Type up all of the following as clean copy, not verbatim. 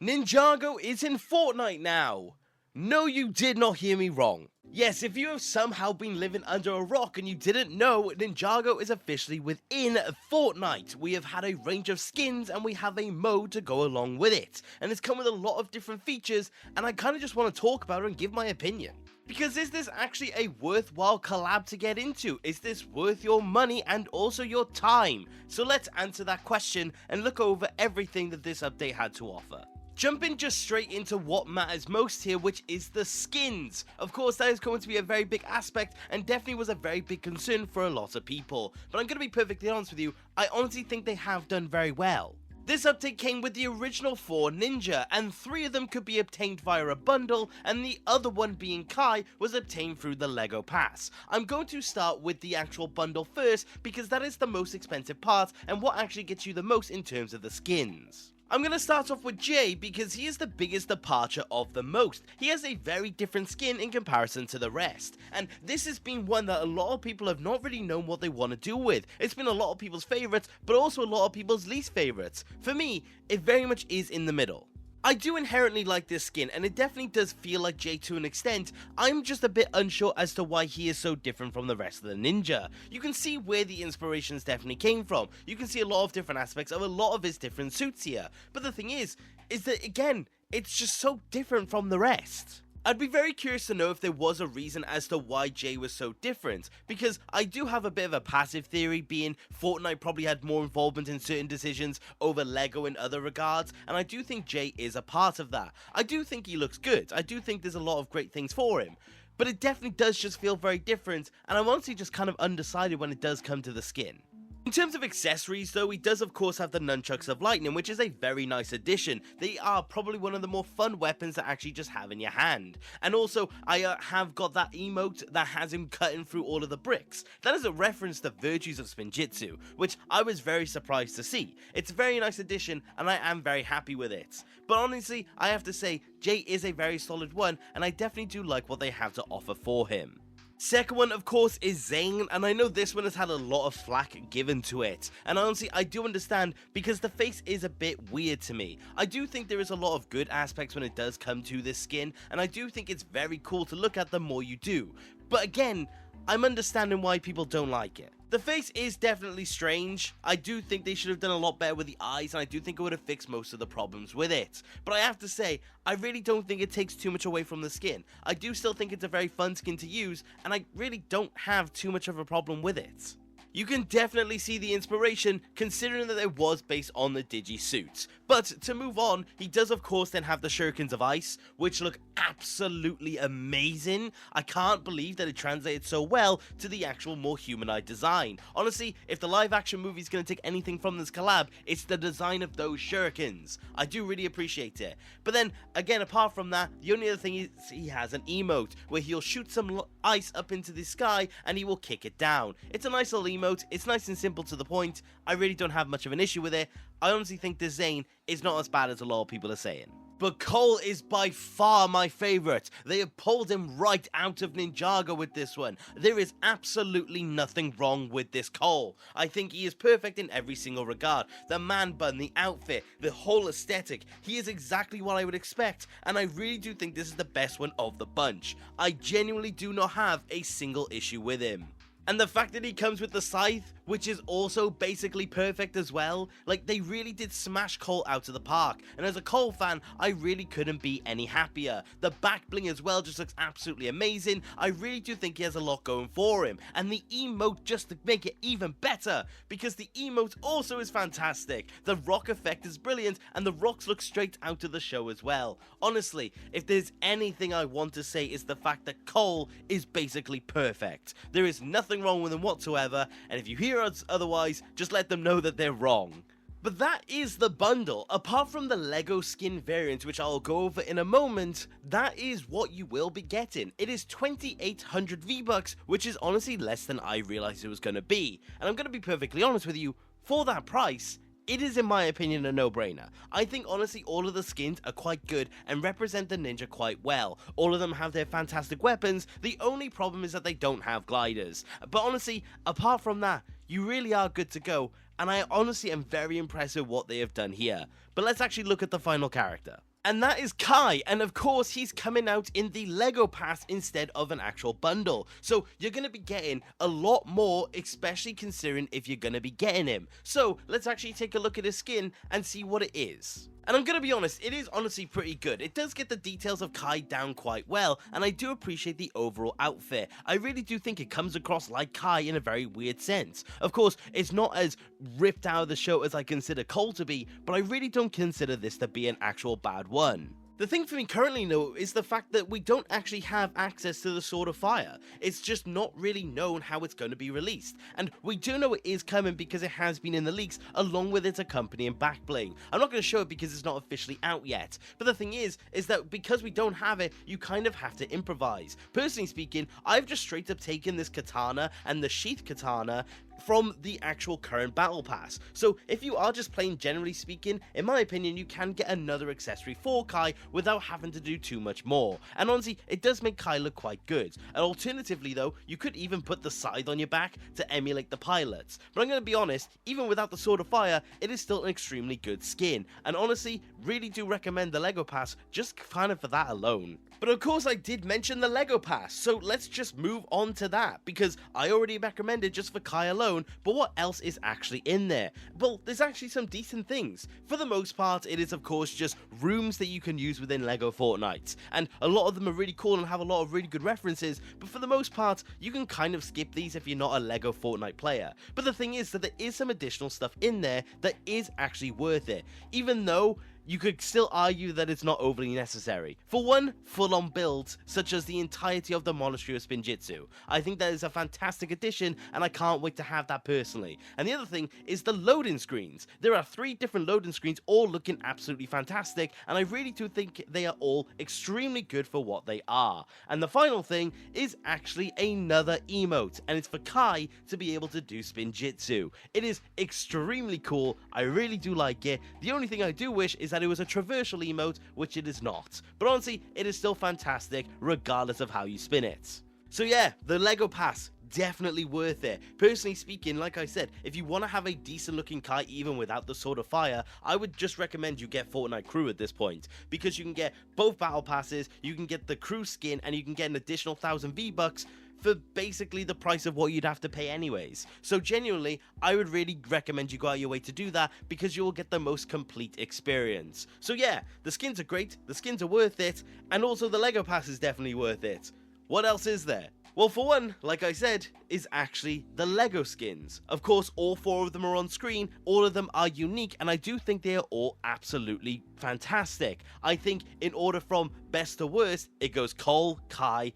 Ninjago is in Fortnite now! No, you did not hear me wrong. Yes, if you have somehow been living under a rock and you didn't know, Ninjago is officially within Fortnite. We have had a range of skins and we have a mode to go along with it. And it's come with a lot of different features, and I kind of just want to talk about it and give my opinion. Because is this actually a worthwhile collab to get into? Is this worth your money and also your time? So let's answer that question and look over everything that this update had to offer. Jumping just straight into what matters most here, which is the skins. Of course, that is going to be a very big aspect and definitely was a very big concern for a lot of people. But I'm going to be perfectly honest with you, I honestly think they have done very well. This update came with the original 4 Ninja, and 3 of them could be obtained via a bundle, and the other one being Kai was obtained through the LEGO Pass. I'm going to start with the actual bundle first, because that is the most expensive part, and what actually gets you the most in terms of the skins. I'm going to start off with Jay because he is the biggest departure of the most. He has a very different skin in comparison to the rest, and this has been one that a lot of people have not really known what they want to do with. It's been a lot of people's favourites, but also a lot of people's least favourites. For me, it very much is in the middle. I do inherently like this skin, and it definitely does feel like Jay to an extent. I'm just a bit unsure as to why he is so different from the rest of the ninja. You can see where the inspirations definitely came from. You can see a lot of different aspects of a lot of his different suits here. But the thing is that again, it's just so different from the rest. I'd be very curious to know if there was a reason as to why Jay was so different, because I do have a bit of a passive theory, being Fortnite probably had more involvement in certain decisions over LEGO in other regards, and I do think Jay is a part of that. I do think he looks good, I do think there's a lot of great things for him, but it definitely does just feel very different, and I'm honestly just kind of undecided when it does come to the skin. In terms of accessories though, he does of course have the Nunchucks of Lightning, which is a very nice addition. They are probably one of the more fun weapons to actually just have in your hand. And also, I have got that emote that has him cutting through all of the bricks. That is a reference to Virtues of Spinjitzu, which I was very surprised to see. It's a very nice addition, and I am very happy with it. But honestly, I have to say, Jay is a very solid one, and I definitely do like what they have to offer for him. Second one, of course, is Zane, and I know this one has had a lot of flack given to it, and honestly, I do understand because the face is a bit weird to me. I do think there is a lot of good aspects when it does come to this skin, and I do think it's very cool to look at the more you do, but again, I'm understanding why people don't like it. The face is definitely strange. I do think they should have done a lot better with the eyes, and I do think it would have fixed most of the problems with it. But I have to say, I really don't think it takes too much away from the skin. I do still think it's a very fun skin to use, and I really don't have too much of a problem with it. You can definitely see the inspiration, considering that it was based on the Digi suits. But to move on, he does of course then have the Shurikens of Ice, which look absolutely amazing. I can't believe that it translated so well to the actual more humanoid design. Honestly, if the live action movie is going to take anything from this collab, it's the design of those Shurikens. I do really appreciate it. But then, again, apart from that, the only other thing is he has an emote, where he'll shoot some ice up into the sky and he will kick it down. It's a nice little emote. It's nice and simple to the point. I really don't have much of an issue with it. I honestly think this Zane is not as bad as a lot of people are saying. But Cole is by far my favourite. They have pulled him right out of Ninjago with this one. There is absolutely nothing wrong with this Cole. I think he is perfect in every single regard. The man bun, the outfit, the whole aesthetic. He is exactly what I would expect, and I really do think this is the best one of the bunch. I genuinely do not have a single issue with him. And the fact that he comes with the scythe, which is also basically perfect as well, like they really did smash Cole out of the park, and as a Cole fan, I really couldn't be any happier. The back bling as well just looks absolutely amazing. I really do think he has a lot going for him, and the emote just to make it even better, because the emote also is fantastic. The rock effect is brilliant, and the rocks look straight out of the show as well. Honestly, if there's anything I want to say, is the fact that Cole is basically perfect. There is nothing wrong with them whatsoever, and if you hear us otherwise, just let them know that they're wrong. But that is the bundle. Apart from the LEGO skin variant, which I'll go over in a moment, that is what you will be getting. It is 2,800 V-Bucks, which is honestly less than I realized it was going to be. And I'm going to be perfectly honest with you, for that price, it is, in my opinion, a no-brainer. I think, honestly, all of the skins are quite good and represent the ninja quite well. All of them have their fantastic weapons. The only problem is that they don't have gliders. But honestly, apart from that, you really are good to go, and I honestly am very impressed with what they have done here. But let's actually look at the final character. And that is Kai, and of course he's coming out in the Lego Pass instead of an actual bundle. So you're going to be getting a lot more, especially considering if you're going to be getting him. So let's actually take a look at his skin and see what it is. And I'm gonna be honest, it is honestly pretty good. It does get the details of Kai down quite well, and I do appreciate the overall outfit. I really do think it comes across like Kai in a very weird sense. Of course, it's not as ripped out of the show as I consider Cole to be, but I really don't consider this to be an actual bad one. The thing for me currently, though, is the fact that we don't actually have access to the Sword of Fire. It's just not really known how it's going to be released. And we do know it is coming because it has been in the leaks along with its accompanying backbling. I'm not going to show it because it's not officially out yet. But the thing is that because we don't have it, you kind of have to improvise. Personally speaking, I've just straight up taken this katana and the sheath katana from the actual current battle pass. So if you are just playing, generally speaking, in my opinion, you can get another accessory for Kai without having to do too much more. And honestly, it does make Kai look quite good. And alternatively though, you could even put the scythe on your back to emulate the pilots. But I'm going to be honest, even without the Sword of Fire, it is still an extremely good skin. And honestly, really do recommend the Lego Pass just kind of for that alone. But of course I did mention the Lego Pass, so let's just move on to that, because I already recommended just for Kai alone, but what else is actually in there? Well, there's actually some decent things. For the most part, it is of course just rooms that you can use within Lego Fortnite, and a lot of them are really cool and have a lot of really good references, but for the most part, you can kind of skip these if you're not a Lego Fortnite player. But the thing is that there is some additional stuff in there that is actually worth it, even though you could still argue that it's not overly necessary. For one, full-on builds, such as the entirety of the Monastery of Spinjitzu. I think that is a fantastic addition, and I can't wait to have that personally. And the other thing is the loading screens. There are 3 different loading screens, all looking absolutely fantastic, and I really do think they are all extremely good for what they are. And the final thing is actually another emote, and it's for Kai to be able to do Spinjitzu. It is extremely cool, I really do like it. The only thing I do wish is that it was a traversal emote, which it is not. But honestly, it is still fantastic, regardless of how you spin it. So yeah, the Lego Pass, definitely worth it. Personally speaking, like I said, if you want to have a decent looking Kai even without the Sword of Fire, I would just recommend you get Fortnite Crew at this point, because you can get both battle passes, you can get the crew skin, and you can get an additional 1,000 V-Bucks for basically the price of what you'd have to pay anyways. So genuinely, I would really recommend you go out your way to do that, because you will get the most complete experience. So yeah, the skins are great, the skins are worth it, and also the Lego Pass is definitely worth it. What else is there? Well, for one, like I said, is actually the Lego skins. Of course, all 4 of them are on screen, all of them are unique, and I do think they are all absolutely fantastic. I think in order from best to worst, it goes Cole, Kai,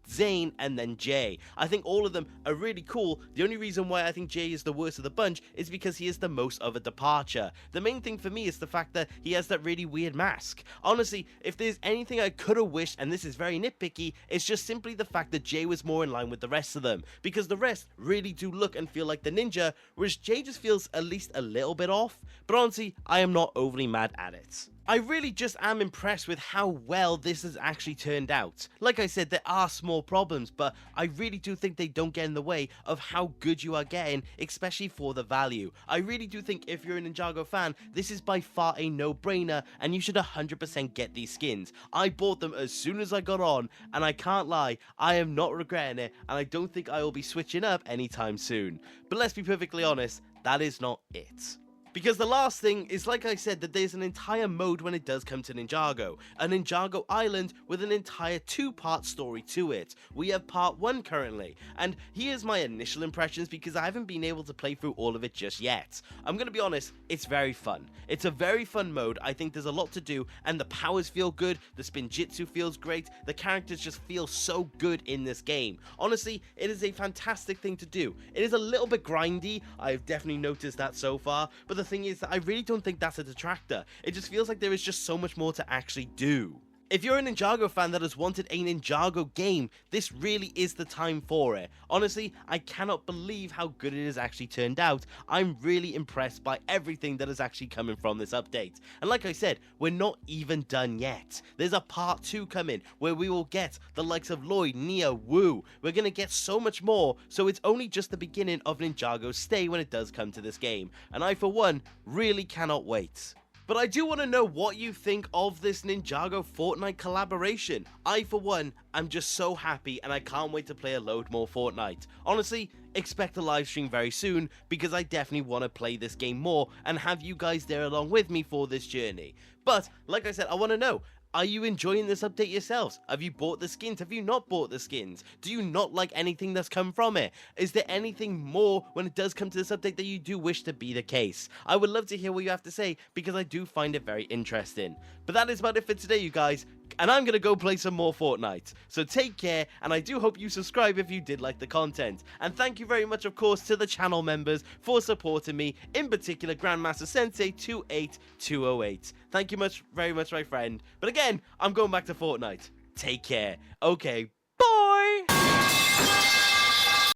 Zane, and then Jay. I think all of them are really cool. The only reason why I think Jay is the worst of the bunch is because he is the most of a departure. The main thing for me is the fact that he has that really weird mask. Honestly, if there's anything I could have wished, and this is very nitpicky, it's just simply the fact that Jay was more in line with the rest of them, because the rest really do look and feel like the ninja, whereas Jay just feels at least a little bit off. But honestly, I am not overly mad at it. I really just am impressed with how well this has actually turned out. Like I said, there are small problems, but I really do think they don't get in the way of how good you are getting, especially for the value. I really do think if you're a Ninjago fan, this is by far a no-brainer, and you should 100% get these skins. I bought them as soon as I got on, and I can't lie, I am not regretting it, and I don't think I will be switching up anytime soon. But let's be perfectly honest, that is not it. Because the last thing is, like I said, that there's an entire mode when it does come to Ninjago. A Ninjago island with an entire 2-part story to it. We have part 1 currently, and here's my initial impressions because I haven't been able to play through all of it just yet. I'm gonna be honest, it's very fun. It's a very fun mode. I think there's a lot to do, and the powers feel good, the Spinjitzu feels great, the characters just feel so good in this game. Honestly, it is a fantastic thing to do. It is a little bit grindy, I've definitely noticed that so far, but the thing is that I really don't think that's a detractor. It just feels like there is just so much more to actually do. If you're a Ninjago fan that has wanted a Ninjago game, this really is the time for it. Honestly, I cannot believe how good it has actually turned out. I'm really impressed by everything that is actually coming from this update. And like I said, we're not even done yet. There's a part 2 coming where we will get the likes of Lloyd, Nia, Wu. We're gonna get so much more, so it's only just the beginning of Ninjago's stay when it does come to this game. And I, for one, really cannot wait. But I do want to know what you think of this Ninjago Fortnite collaboration. I, for one, am just so happy and I can't wait to play a load more Fortnite. Honestly, expect a live stream very soon because I definitely want to play this game more and have you guys there along with me for this journey. But, like I said, I want to know, are you enjoying this update yourselves? Have you bought the skins? Have you not bought the skins? Do you not like anything that's come from it? Is there anything more when it does come to this update that you do wish to be the case? I would love to hear what you have to say because I do find it very interesting. But that is about it for today, you guys. And I'm going to go play some more Fortnite. So take care, and I do hope you subscribe if you did like the content. And thank you very much, of course, to the channel members for supporting me, in particular Grandmaster Sensei 28208. Thank you very much, my friend. But again, I'm going back to Fortnite. Take care. Okay, bye!